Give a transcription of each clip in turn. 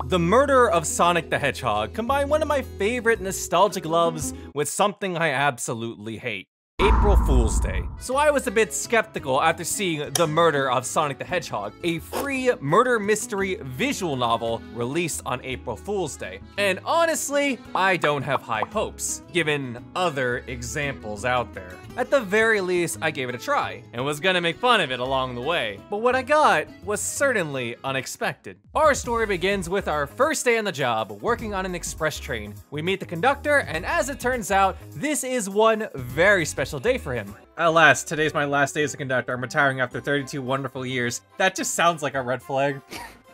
The murder of Sonic the Hedgehog combined one of my favorite nostalgic loves with something I absolutely hate. April Fool's Day. So I was a bit skeptical after seeing The Murder of Sonic the Hedgehog, a free murder mystery visual novel released on April Fool's Day. And honestly, I don't have high hopes, given other examples out there. At the very least, I gave it a try, and was gonna make fun of it along the way. But what I got was certainly unexpected. Our story begins with our first day on the job, working on an express train. We meet the conductor, and as it turns out, this is one very special day for him. Alas, today's my last day as a conductor. I'm retiring after 32 wonderful years. That just sounds like a red flag.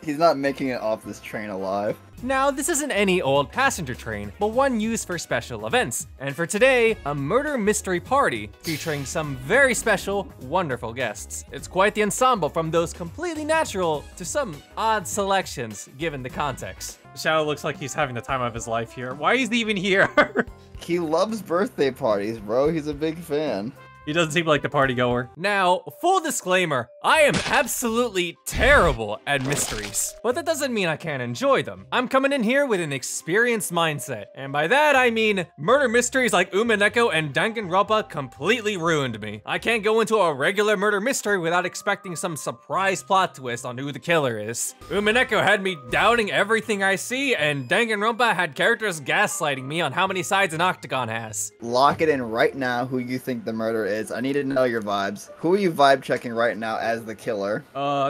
He's not making it off this train alive. Now, this isn't any old passenger train, but one used for special events. And for today, a murder mystery party featuring some very special, wonderful guests. It's quite the ensemble, from those completely natural to some odd selections given the context. Shadow looks like he's having the time of his life here. Why is he even here? He loves birthday parties, bro. He's a big fan. He doesn't seem like the party goer. Now, full disclaimer, I am absolutely terrible at mysteries, but that doesn't mean I can't enjoy them. I'm coming in here with an experienced mindset, and by that I mean murder mysteries like Umineko and Danganronpa completely ruined me. I can't go into a regular murder mystery without expecting some surprise plot twist on who the killer is. Umineko had me doubting everything I see, and Danganronpa had characters gaslighting me on how many sides an octagon has. Lock it in right now who you think the murderer is. I need to know your vibes. Who are you vibe checking right now as the killer?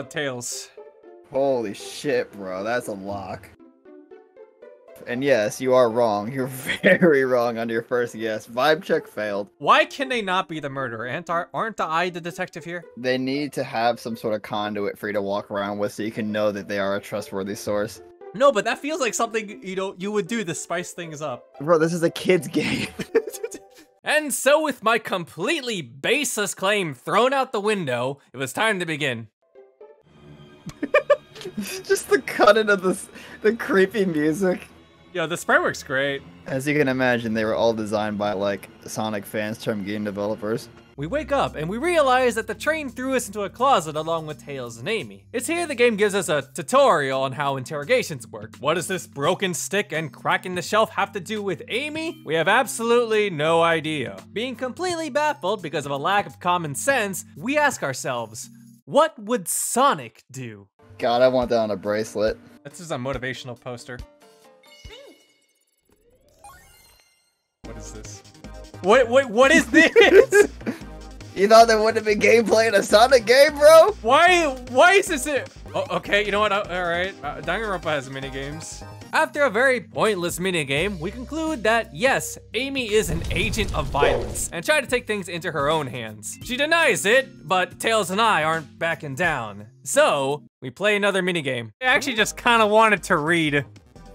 Tails. Holy shit, bro. That's a lock. And yes, you are wrong. You're very wrong on your first guess. Vibe check failed. Why can they not be the murderer? Aren't I the detective here? They need to have some sort of conduit for you to walk around with so you can know that they are a trustworthy source. No, but that feels like something, you would do to spice things up. Bro, this is a kid's game. And so with my completely baseless claim thrown out the window, it was time to begin. Just the cut into the creepy music. Yo, the sprite works great. As you can imagine, they were all designed by, like, Sonic fans turned game developers. We wake up and we realize that the train threw us into a closet along with Tails and Amy. It's here the game gives us a tutorial on how interrogations work. What does this broken stick and cracking the shelf have to do with Amy? We have absolutely no idea. Being completely baffled because of a lack of common sense, we ask ourselves, what would Sonic do? God, I want that on a bracelet. This is a motivational poster. What is this? What is this? You thought there wouldn't have been gameplay in a Sonic game, bro? Why is this it? Oh, okay, you know what? Alright. Danganronpa has minigames. After a very pointless minigame, we conclude that yes, Amy is an agent of violence and try to take things into her own hands. She denies it, but Tails and I aren't backing down. So, we play another minigame. I actually just kind of wanted to read.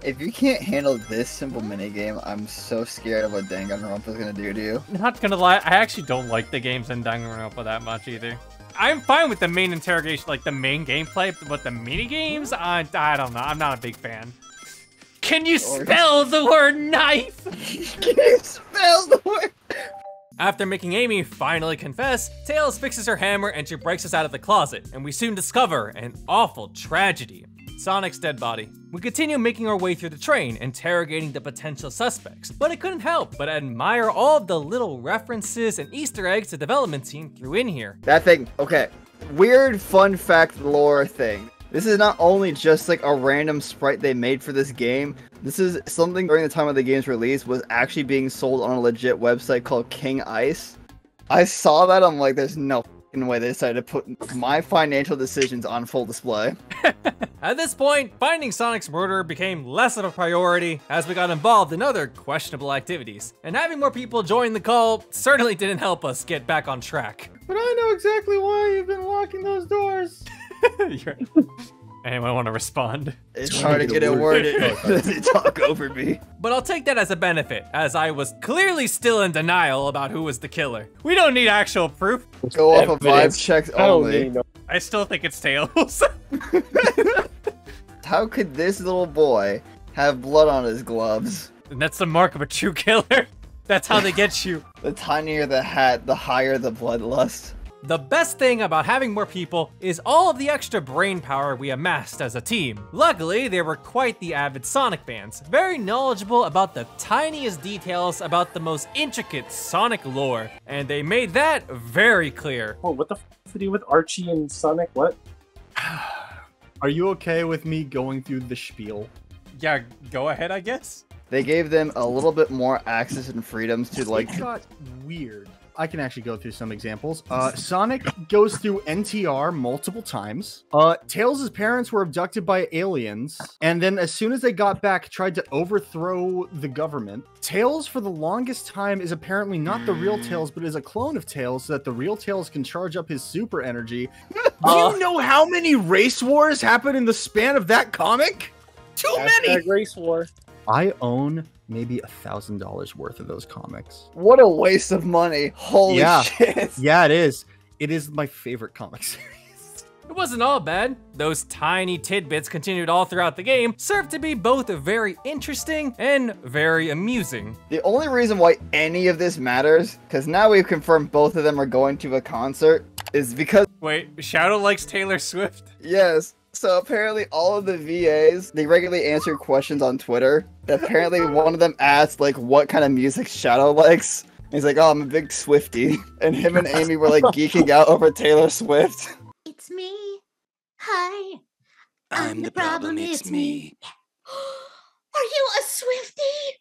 If you can't handle this simple minigame, I'm so scared of what Danganronpa's gonna do to you. Not gonna lie, I actually don't like the games in Danganronpa that much either. I'm fine with the main interrogation, like the main gameplay, but the minigames, I don't know, I'm not a big fan. Can you spell the word knife? Can you spell the word? After making Amy finally confess, Tails fixes her hammer and she breaks us out of the closet, and we soon discover an awful tragedy. Sonic's dead body. We continue making our way through the train, interrogating the potential suspects, but I couldn't help but admire all of the little references and Easter eggs the development team threw in here. That thing, okay. Weird fun fact lore thing. This is not only just like a random sprite they made for this game. This is something during the time of the game's release was actually being sold on a legit website called King Ice. I saw that, I'm like, there's no way they decided to put my financial decisions on full display. At this point, finding Sonic's murderer became less of a priority as we got involved in other questionable activities. And having more people join the call certainly didn't help us get back on track. But I know exactly why you've been locking those doors. Anyone want to respond? It's hard to get a word in. They talk over me. But I'll take that as a benefit, as I was clearly still in denial about who was the killer. We don't need actual proof. Go off of vibe checks only. I still think it's Tails. How could this little boy have blood on his gloves? And that's the mark of a true killer. That's how they get you. The tinier the hat, the higher the bloodlust. The best thing about having more people is all of the extra brain power we amassed as a team. Luckily, they were quite the avid Sonic fans, very knowledgeable about the tiniest details about the most intricate Sonic lore, and they made that very clear. Oh, what the f to do with Archie and Sonic? What? Are you okay with me going through the spiel? Yeah, go ahead, I guess. They gave them a little bit more access and freedoms to like. It got weird. I can actually go through some examples. Sonic goes through NTR multiple times. Tails' parents were abducted by aliens, and then as soon as they got back, tried to overthrow the government. Tails, for the longest time, is apparently not the real Tails, but is a clone of Tails, so that the real Tails can charge up his super energy. Do you know how many race wars happen in the span of that comic? Too many! Race war. I own maybe $1,000 worth of those comics. What a waste of money! Holy shit! Yeah, it is. It is my favorite comic series. It wasn't all bad. Those tiny tidbits continued all throughout the game, served to be both very interesting and very amusing. The only reason why any of this matters, because now we've confirmed both of them are going to a concert, is because— Wait, Shadow likes Taylor Swift? Yes. So apparently all of the VAs, they regularly answer questions on Twitter. Apparently one of them asked like what kind of music Shadow likes. And he's like, oh, I'm a big Swiftie. And him and Amy were like geeking out over Taylor Swift. It's me. Hi. I'm the problem, it's me. Are you a Swiftie?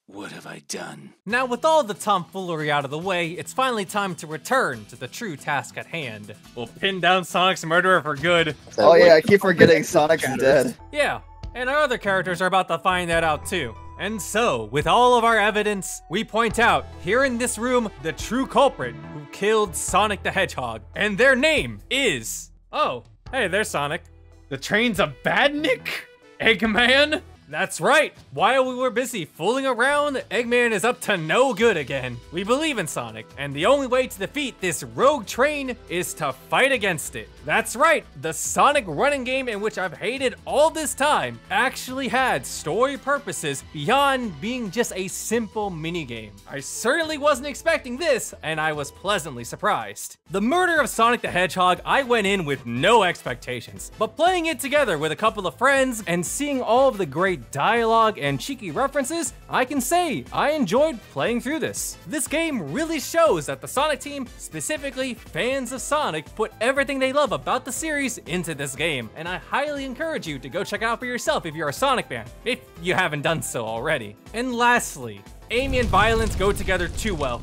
What have I done? Now, with all the tomfoolery out of the way, it's finally time to return to the true task at hand. We'll pin down Sonic's murderer for good. Oh yeah, I keep forgetting Sonic's dead. Yeah, and our other characters are about to find that out too. And so, with all of our evidence, we point out, here in this room, the true culprit who killed Sonic the Hedgehog. And their name is— oh, hey, there's Sonic. The train's a badnik? Eggman? That's right! While we were busy fooling around, Eggman is up to no good again. We believe in Sonic, and the only way to defeat this rogue train is to fight against it. That's right, the Sonic running game in which I've hated all this time actually had story purposes beyond being just a simple minigame. I certainly wasn't expecting this, and I was pleasantly surprised. The murder of Sonic the Hedgehog, I went in with no expectations, but playing it together with a couple of friends and seeing all of the great dialogue and cheeky references, I can say I enjoyed playing through this. This game really shows that the Sonic team, specifically fans of Sonic, put everything they love about the series into this game, and I highly encourage you to go check it out for yourself if you're a Sonic fan, if you haven't done so already. And lastly, Amy and violence go together too well.